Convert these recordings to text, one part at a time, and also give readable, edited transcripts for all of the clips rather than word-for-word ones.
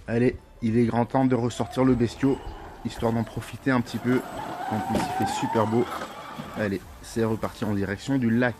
Allez, il est grand temps de ressortir le bestiau, histoire d'en profiter un petit peu. En plus, il fait super beau. Allez, c'est reparti en direction du lac.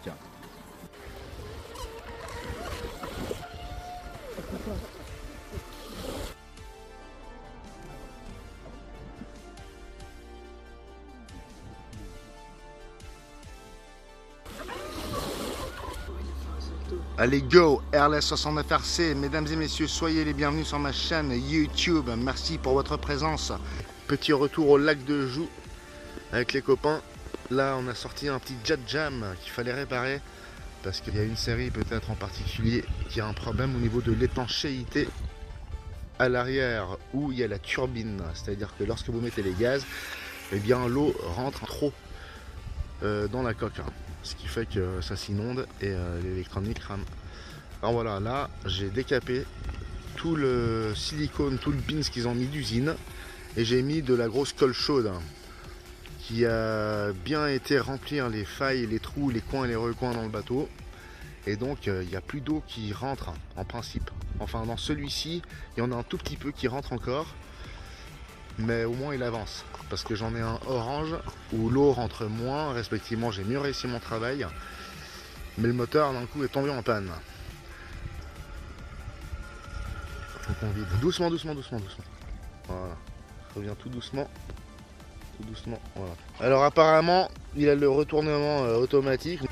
Allez go, RLS69RC, mesdames et messieurs, soyez les bienvenus sur ma chaîne YouTube. Merci pour votre présence. Petit retour au lac de Joux avec les copains. Là, on a sorti un petit jet jam qu'il fallait réparer parce qu'il y a une série peut-être en particulier qui a un problème au niveau de l'étanchéité à l'arrière où il y a la turbine. C'est-à-dire que lorsque vous mettez les gaz, eh bien l'eau rentre trop dans la coque. Ce qui fait que ça s'inonde et l'électronique crame. Alors voilà, là j'ai décapé tout le silicone, tout le bins qu'ils ont mis d'usine et j'ai mis de la grosse colle chaude qui a bien été remplir les failles, les trous, les coins et les recoins dans le bateau. Et donc il n'y a plus d'eau qui rentre en principe. Enfin dans celui-ci, il y en a un tout petit peu qui rentre encore. Mais au moins il avance. Parce que j'en ai un orange où l'eau rentre moins. Respectivement, j'ai mieux réussi mon travail. Mais le moteur d'un coup est tombé en panne. Donc on vide. Doucement, doucement, doucement, doucement. Voilà. Je reviens tout doucement. Tout doucement. Voilà. Alors apparemment, il a le retournement automatique.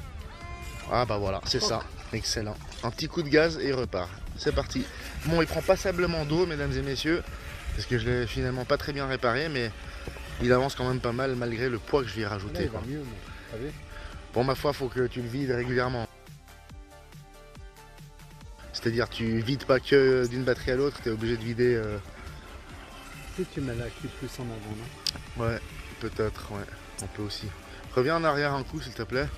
Ah bah voilà, c'est ça. Excellent. Un petit coup de gaz et il repart. C'est parti. Bon, il prend passablement d'eau, mesdames et messieurs. Parce que je l'ai finalement pas très bien réparé, mais il avance quand même pas mal malgré le poids que je lui ai rajouté. Là, il va mieux, mais... Bon, ma foi, faut que tu le vides régulièrement. C'est-à-dire, tu vides pas que d'une batterie à l'autre, tu es obligé de vider. Tu mets la clé plus en avant, non? Ouais, peut-être, ouais. On peut aussi. Reviens en arrière un coup, s'il te plaît.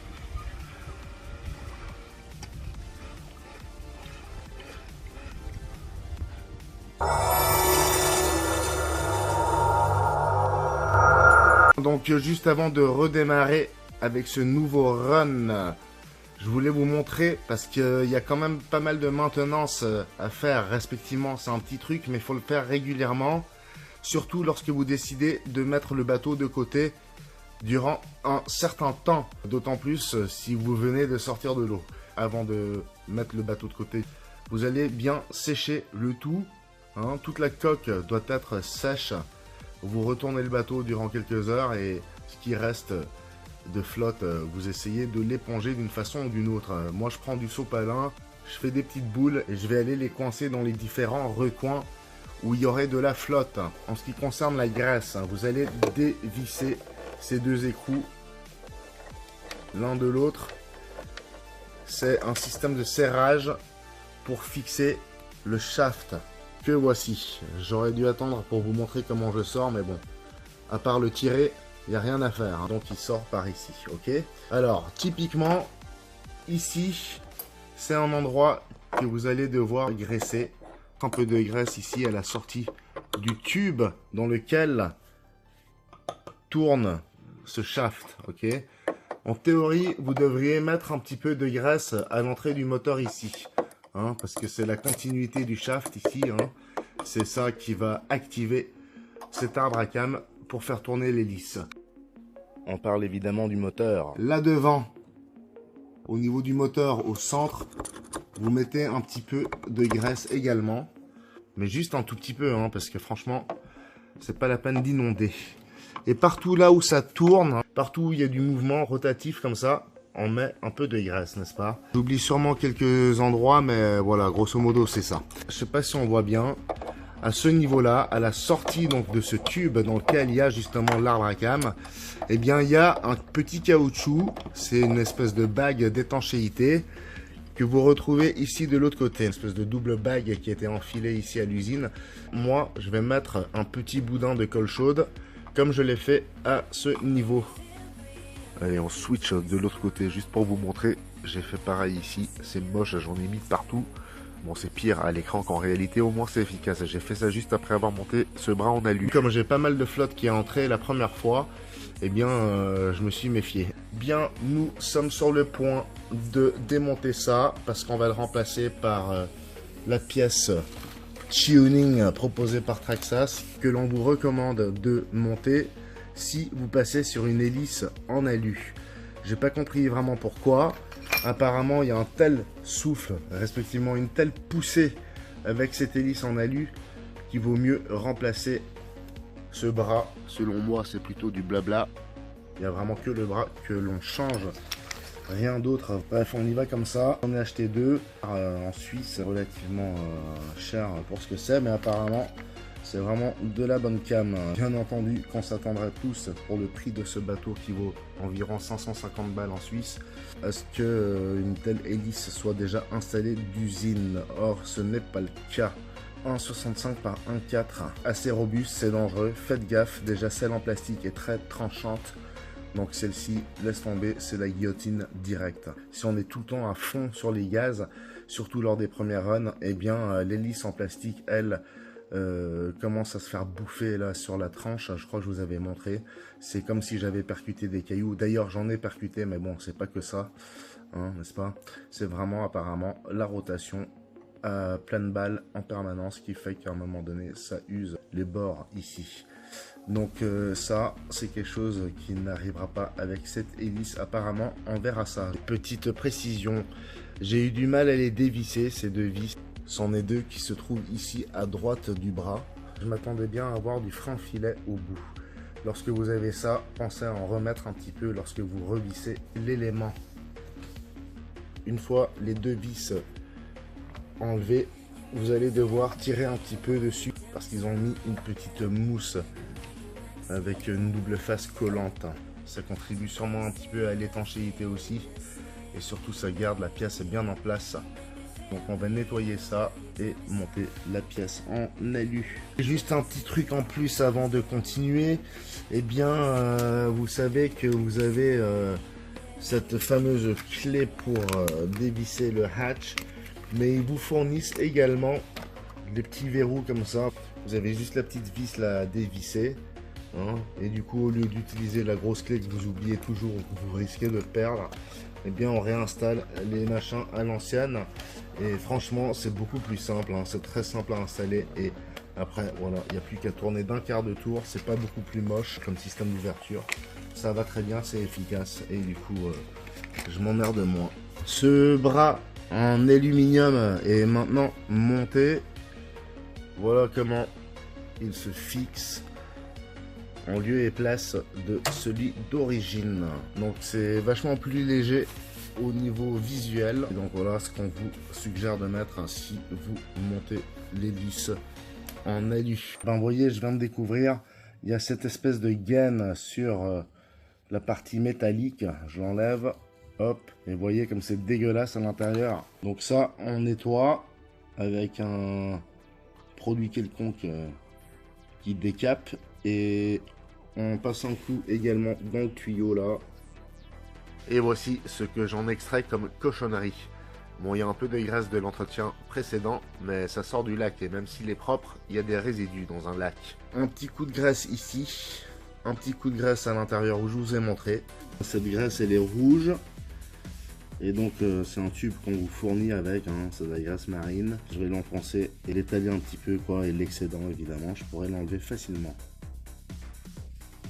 Donc juste avant de redémarrer avec ce nouveau run, je voulais vous montrer parce qu'il y a quand même pas mal de maintenance à faire respectivement. C'est un petit truc mais il faut le faire régulièrement. Surtout lorsque vous décidez de mettre le bateau de côté durant un certain temps. D'autant plus si vous venez de sortir de l'eau. Avant de mettre le bateau de côté, vous allez bien sécher le tout. Hein. Toute la coque doit être sèche. Vous retournez le bateau durant quelques heures et ce qui reste de flotte, vous essayez de l'éponger d'une façon ou d'une autre. Moi, je prends du sopalin, je fais des petites boules et je vais aller les coincer dans les différents recoins où il y aurait de la flotte. En ce qui concerne la graisse, vous allez dévisser ces deux écrous l'un de l'autre. C'est un système de serrage pour fixer le shaft. Que voici. J'aurais dû attendre pour vous montrer comment je sors, mais bon, à part le tirer, il n'y a rien à faire. Hein. Donc il sort par ici, ok? Alors, typiquement, ici, c'est un endroit que vous allez devoir graisser. Un peu de graisse ici à la sortie du tube dans lequel tourne ce shaft, ok? En théorie, vous devriez mettre un petit peu de graisse à l'entrée du moteur ici. Hein, parce que c'est la continuité du shaft ici, hein. C'est ça qui va activer cet arbre à cam pour faire tourner l'hélice. On parle évidemment du moteur. Là devant, au niveau du moteur, au centre, vous mettez un petit peu de graisse également, mais juste un tout petit peu, hein, parce que franchement, c'est pas la peine d'inonder. Et partout là où ça tourne, partout où il y a du mouvement rotatif comme ça, on met un peu de graisse, n'est-ce pas? J'oublie sûrement quelques endroits, mais voilà, grosso modo, c'est ça. Je sais pas si on voit bien. À ce niveau-là, à la sortie donc de ce tube dans lequel il y a justement l'arbre à cam, eh bien, il y a un petit caoutchouc. C'est une espèce de bague d'étanchéité que vous retrouvez ici de l'autre côté. Une espèce de double bague qui a été enfilée ici à l'usine. Moi, je vais mettre un petit boudin de colle chaude, comme je l'ai fait à ce niveau. Allez, on switch de l'autre côté, juste pour vous montrer. J'ai fait pareil ici, c'est moche, j'en ai mis partout. Bon, c'est pire à l'écran qu'en réalité, au moins c'est efficace. J'ai fait ça juste après avoir monté ce bras en alu. Comme j'ai pas mal de flotte qui est entrée la première fois, eh bien, je me suis méfié. Bien, nous sommes sur le point de démonter ça, parce qu'on va le remplacer par la pièce tuning proposé par Traxxas que l'on vous recommande de monter si vous passez sur une hélice en alu. J'ai pas compris vraiment pourquoi. Apparemment, il y a un tel souffle, respectivement une telle poussée avec cette hélice en alu qu'il vaut mieux remplacer ce bras. Selon moi, c'est plutôt du blabla. Il n'y a vraiment que le bras que l'on change. Rien d'autre. Bref, on y va comme ça. On a acheté deux en Suisse, relativement cher pour ce que c'est, mais apparemment, c'est vraiment de la bonne cam. Bien entendu, qu'on s'attendrait tous pour le prix de ce bateau qui vaut environ 550 balles en Suisse, à ce qu'une telle hélice soit déjà installée d'usine. Or, ce n'est pas le cas. 1,65 par 1,4, assez robuste, c'est dangereux. Faites gaffe, déjà celle en plastique est très tranchante. Donc celle-ci, laisse tomber, c'est la guillotine directe. Si on est tout le temps à fond sur les gaz, surtout lors des premières runs, eh bien l'hélice en plastique, elle, commence à se faire bouffer là sur la tranche. Je crois que je vous avais montré. C'est comme si j'avais percuté des cailloux. D'ailleurs, j'en ai percuté, mais bon, c'est pas que ça, hein, n'est-ce pas? C'est vraiment apparemment la rotation à pleine balle en permanence qui fait qu'à un moment donné, ça use les bords ici. Donc ça, c'est quelque chose qui n'arrivera pas avec cette hélice. Apparemment, on verra ça. Petite précision, j'ai eu du mal à les dévisser, ces deux vis. C'en est deux qui se trouvent ici à droite du bras. Je m'attendais bien à avoir du frein filet au bout. Lorsque vous avez ça, pensez à en remettre un petit peu lorsque vous revissez l'élément. Une fois les deux vis enlevées, vous allez devoir tirer un petit peu dessus parce qu'ils ont mis une petite mousse avec une double face collante. Ça contribue sûrement un petit peu à l'étanchéité aussi, et surtout ça garde la pièce bien en place. Donc on va nettoyer ça et monter la pièce en alu. Juste un petit truc en plus avant de continuer. Eh bien vous savez que vous avez cette fameuse clé pour dévisser le hatch, mais ils vous fournissent également des petits verrous comme ça. Vous avez juste la petite vis là à dévisser, hein, et du coup au lieu d'utiliser la grosse clé que vous oubliez toujours, que vous risquez de perdre, eh bien on réinstalle les machins à l'ancienne. Et franchement c'est beaucoup plus simple, hein, c'est très simple à installer. Et après voilà, il n'y a plus qu'à tourner d'un quart de tour. C'est pas beaucoup plus moche comme système d'ouverture, ça va très bien, c'est efficace, et du coup je m'emmerde moins. Ce bras en aluminium est maintenant monté. Voilà comment il se fixe en lieu et place de celui d'origine. Donc c'est vachement plus léger au niveau visuel. Et donc voilà ce qu'on vous suggère de mettre si vous montez l'hélice en alu. Ben, vous voyez, je viens de découvrir, il y a cette espèce de gaine sur la partie métallique. Je l'enlève. Hop, et vous voyez comme c'est dégueulasse à l'intérieur. Donc ça, on nettoie avec un produit quelconque qui décape. Et on passe un coup également dans le tuyau là. Et voici ce que j'en extrais comme cochonnerie. Bon, il y a un peu de graisse de l'entretien précédent, mais ça sort du lac. Et même s'il est propre, il y a des résidus dans un lac. Un petit coup de graisse ici. Un petit coup de graisse à l'intérieur où je vous ai montré. Cette graisse, elle est rouge. Et donc c'est un tube qu'on vous fournit avec, hein, c'est de la graisse marine. Je vais l'enfoncer et l'étaler un petit peu quoi, et l'excédent évidemment, je pourrais l'enlever facilement.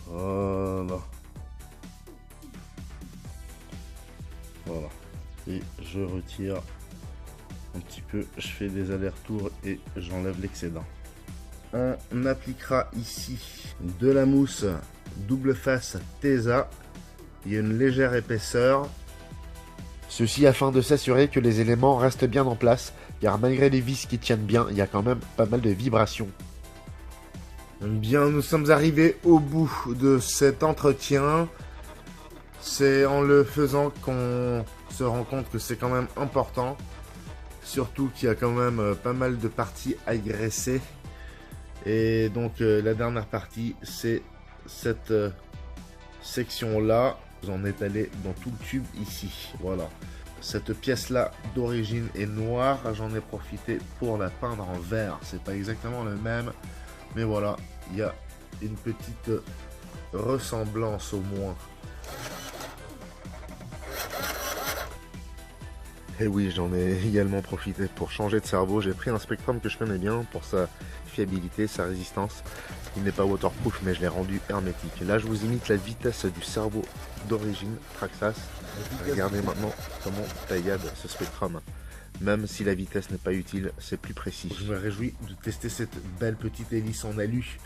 Voilà. Voilà. Et je retire un petit peu, je fais des allers-retours et j'enlève l'excédent. On appliquera ici de la mousse double face Tesa. Il y a une légère épaisseur. Ceci afin de s'assurer que les éléments restent bien en place, car malgré les vis qui tiennent bien, il y a quand même pas mal de vibrations. Bien, nous sommes arrivés au bout de cet entretien. C'est en le faisant qu'on se rend compte que c'est quand même important. Surtout qu'il y a quand même pas mal de parties à graisser. Et donc la dernière partie, c'est cette section-là. Vous en étalez dans tout le tube ici, voilà. Cette pièce-là d'origine est noire, j'en ai profité pour la peindre en vert. C'est pas exactement le même, mais voilà, il y a une petite ressemblance au moins. Et oui, j'en ai également profité pour changer de cerveau. J'ai pris un Spectrum que je connais bien pour sa fiabilité, sa résistance. Il n'est pas waterproof, mais je l'ai rendu hermétique. Là, je vous imite la vitesse du cerveau d'origine, Traxxas. Regardez maintenant comment taillade ce Spectrum. Même si la vitesse n'est pas utile, c'est plus précis. Je me réjouis de tester cette belle petite hélice en alu.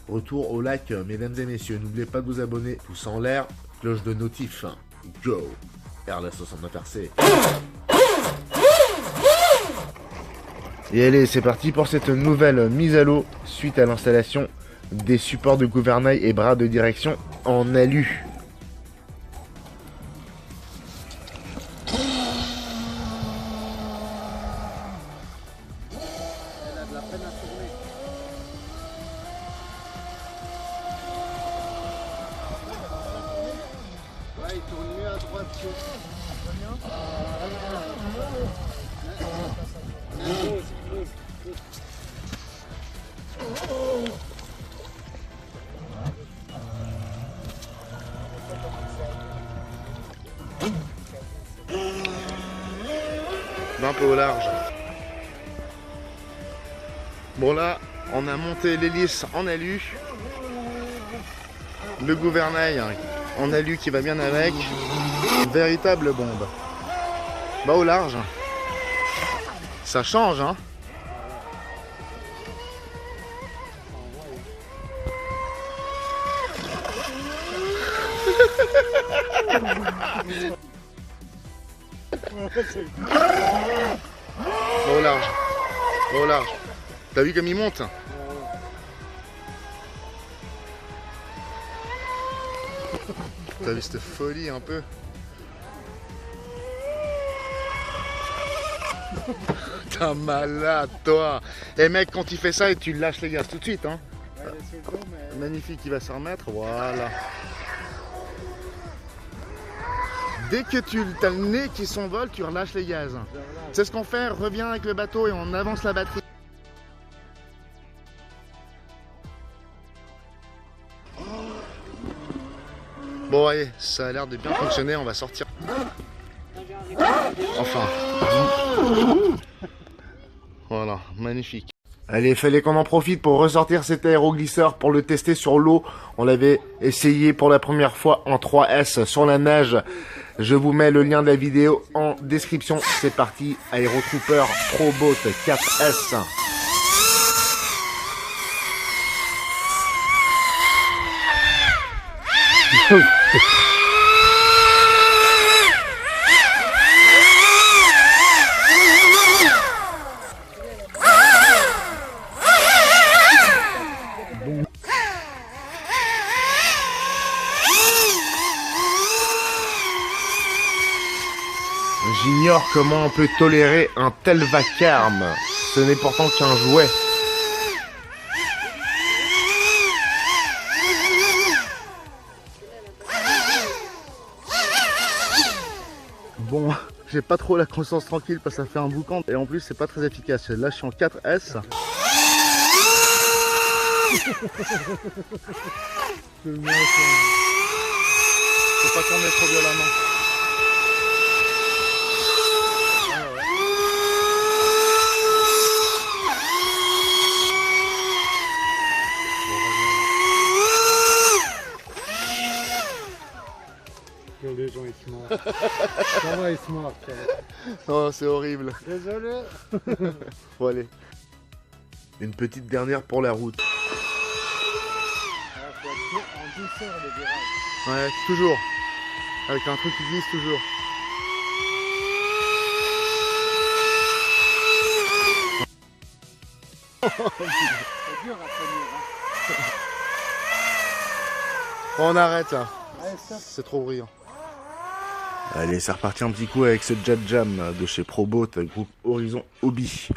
Retour au lac, mesdames et messieurs. N'oubliez pas de vous abonner. Pouce en l'air, cloche de notif. Go! RLS69RC. Et allez, c'est parti pour cette nouvelle mise à l'eau suite à l'installation des supports de gouvernail et bras de direction en alu. Elle a de la peine à tourner. Ouais, il tourne mieux à droite que... Un peu au large. Bon là, on a monté l'hélice en alu. Le gouvernail en alu qui va bien avec. Véritable bombe. Bah au large. Ça change hein. Au large. Au large. T'as vu comme il monte? T'as vu cette folie un peu? T'es malade toi. Et mec, quand il fait ça et tu lâches les gaz tout de suite hein. Magnifique, il va se remettre, voilà. Dès que tu as le nez qui s'envole, tu relâches les gaz. C'est ce qu'on fait, reviens avec le bateau et on avance la batterie. Bon allez, ça a l'air de bien fonctionner, on va sortir. Enfin. Voilà, magnifique. Allez, fallait qu'on en profite pour ressortir cet aéroglisseur pour le tester sur l'eau. On l'avait essayé pour la première fois en 3S sur la nage. Je vous mets le lien de la vidéo en description. C'est parti, Aerotrooper ProBoat 4S. J'ignore comment on peut tolérer un tel vacarme. Ce n'est pourtant qu'un jouet. Bon, j'ai pas trop la conscience tranquille parce que ça fait un boucan. Et en plus, c'est pas très efficace. Là, je suis en 4S. Faut pas tourner trop violemment. Les gens ils se marrent. Ça va, ils se marrent. Oh, c'est horrible. Désolé. Faut aller. Une petite dernière pour la route. Alors, faut être en douceur les virages. Ouais, toujours. Avec un truc qui glisse toujours. C'est dur à tenir. On arrête là. Allez, stop. C'est trop brillant. Allez, c'est reparti un petit coup avec ce Jet Jam de chez ProBoat, groupe Horizon Hobby.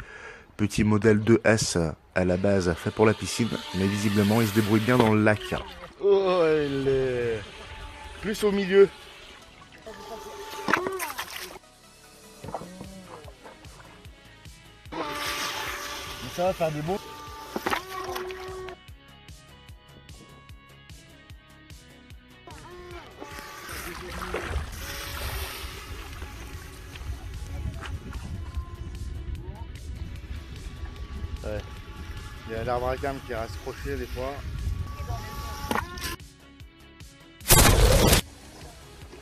Petit modèle 2S à la base, fait pour la piscine, mais visiblement il se débrouille bien dans le lac. Oh, il est plus au milieu. Ça va faire des bons. Il y a l'arbre à gamme qui reste croché des fois.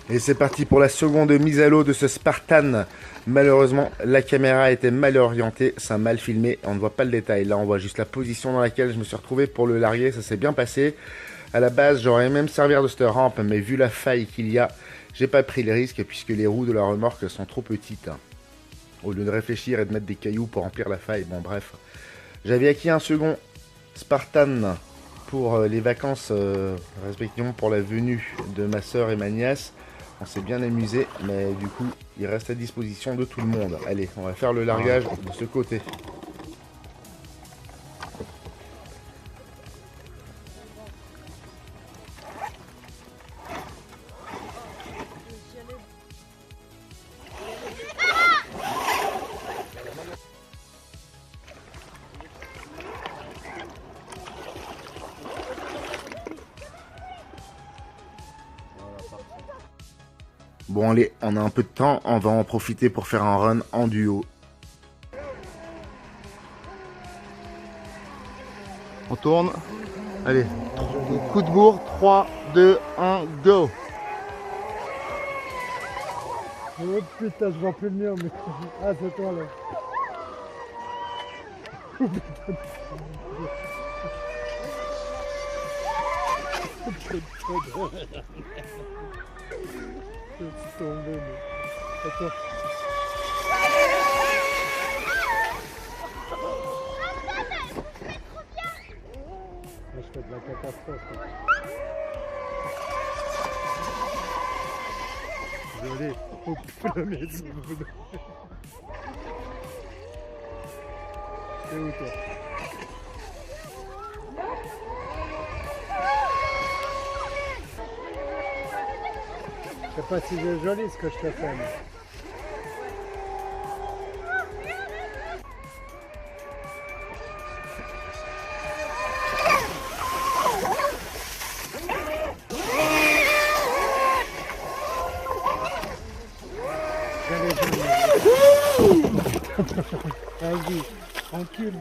Et c'est parti pour la seconde mise à l'eau de ce Spartan. Malheureusement, la caméra était mal orientée, ça a mal filmé, on ne voit pas le détail. Là, on voit juste la position dans laquelle je me suis retrouvé pour le larguer, ça s'est bien passé. À la base, j'aurais même servir de cette rampe, mais vu la faille qu'il y a, j'ai pas pris le risque puisque les roues de la remorque sont trop petites. Au lieu de réfléchir et de mettre des cailloux pour remplir la faille, bon bref. J'avais acquis un second Spartan pour les vacances, respectivement pour la venue de ma soeur et ma nièce. On s'est bien amusé, mais du coup, il reste à disposition de tout le monde. Allez, on va faire le largage de ce côté. Bon allez, on a un peu de temps, on va en profiter pour faire un run en duo. On tourne. Allez, coup de bourre, 3, 2, 1, go. Oh putain, je vois plus le mien, mais... Ah, c'est toi là. Je suis tombé, mais... Attends. Je fais de la catastrophe. Désolé, faut la mettre. C'est où toi? Je sais pas si c'est joli ce que je te fais. Mais... Vas-y, tranquille.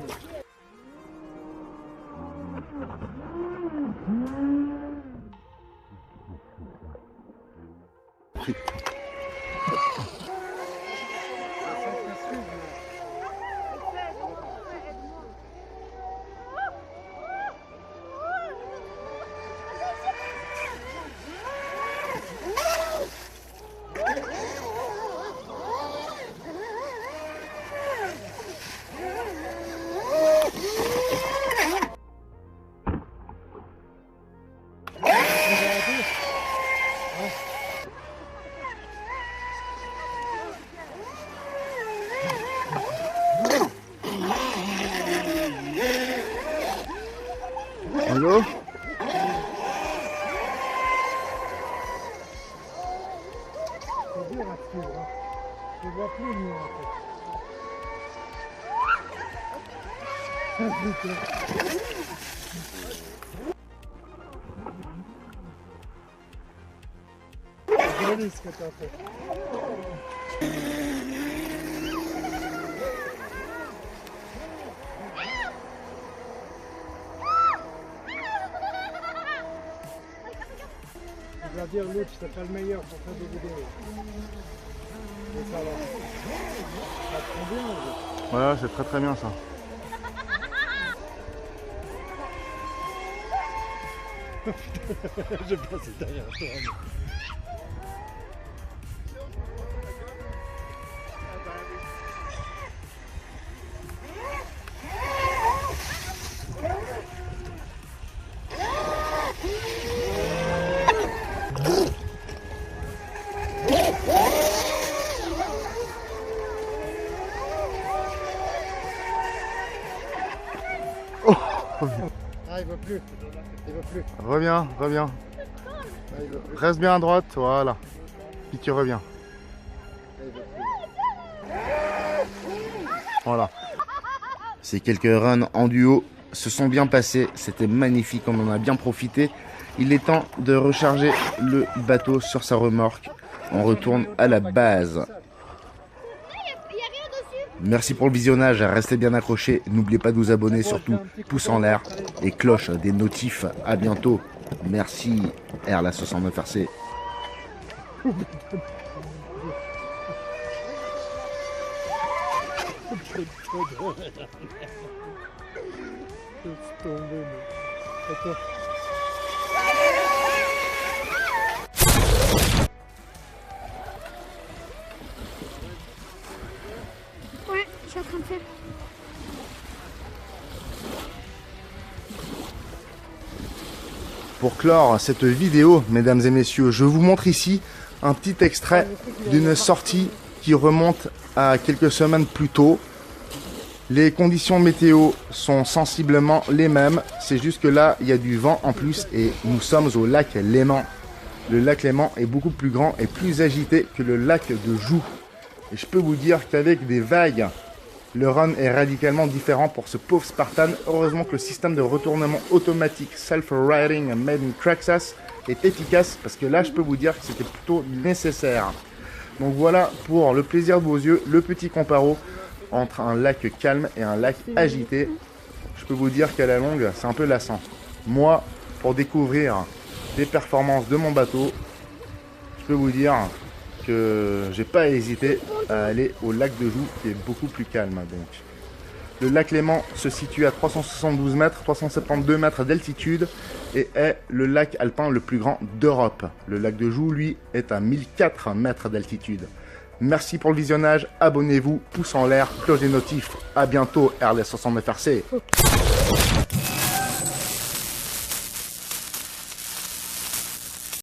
Allô? C'est dur à suivre, hein. Je vois plus lui en fait. C'est joli ce que t'as fait. Je dois dire l'autre, c'est pas le meilleur pour faire des vidéos. Mais ça va. Ça te prend bien, l'autre. Voilà, c'est très très bien ça. J'ai passé derrière toi. Ah, il veut plus. Il veut plus. Reviens, reviens. Ah, il veut plus. Reste bien à droite, voilà. Puis tu reviens. Ah, il veut plus. Voilà. Ces quelques runs en duo se sont bien passés. C'était magnifique, on en a bien profité. Il est temps de recharger le bateau sur sa remorque. On retourne à la base. Il n'y a rien dessus. Merci pour le visionnage, restez bien accrochés, n'oubliez pas de vous abonner, surtout pouce en l'air et cloche des notifs. À bientôt. Merci la 69 RC. Ouais, je suis en train de faire. Pour clore cette vidéo, mesdames et messieurs, je vous montre ici un petit extrait d'une sortie qui remonte à quelques semaines plus tôt. Les conditions météo sont sensiblement les mêmes, c'est juste que là, il y a du vent en plus et nous sommes au lac Léman. Le lac Léman est beaucoup plus grand et plus agité que le lac de Joux. Et je peux vous dire qu'avec des vagues, le run est radicalement différent pour ce pauvre Spartan. Heureusement que le système de retournement automatique self-riding made in Texas est efficace parce que là, je peux vous dire que c'était plutôt nécessaire. Donc voilà pour le plaisir de vos yeux, le petit comparo entre un lac calme et un lac agité. Je peux vous dire qu'à la longue, c'est un peu lassant. Moi, pour découvrir des performances de mon bateau, je peux vous dire que j'ai pas hésité à aller au lac de Joux qui est beaucoup plus calme. Donc, le lac Léman se situe à 372 mètres, 372 mètres d'altitude et est le lac alpin le plus grand d'Europe. Le lac de Joux, lui, est à 1004 mètres d'altitude. Merci pour le visionnage, abonnez-vous, pouce en l'air, cloche des notifs. À bientôt, RLS 69 RC.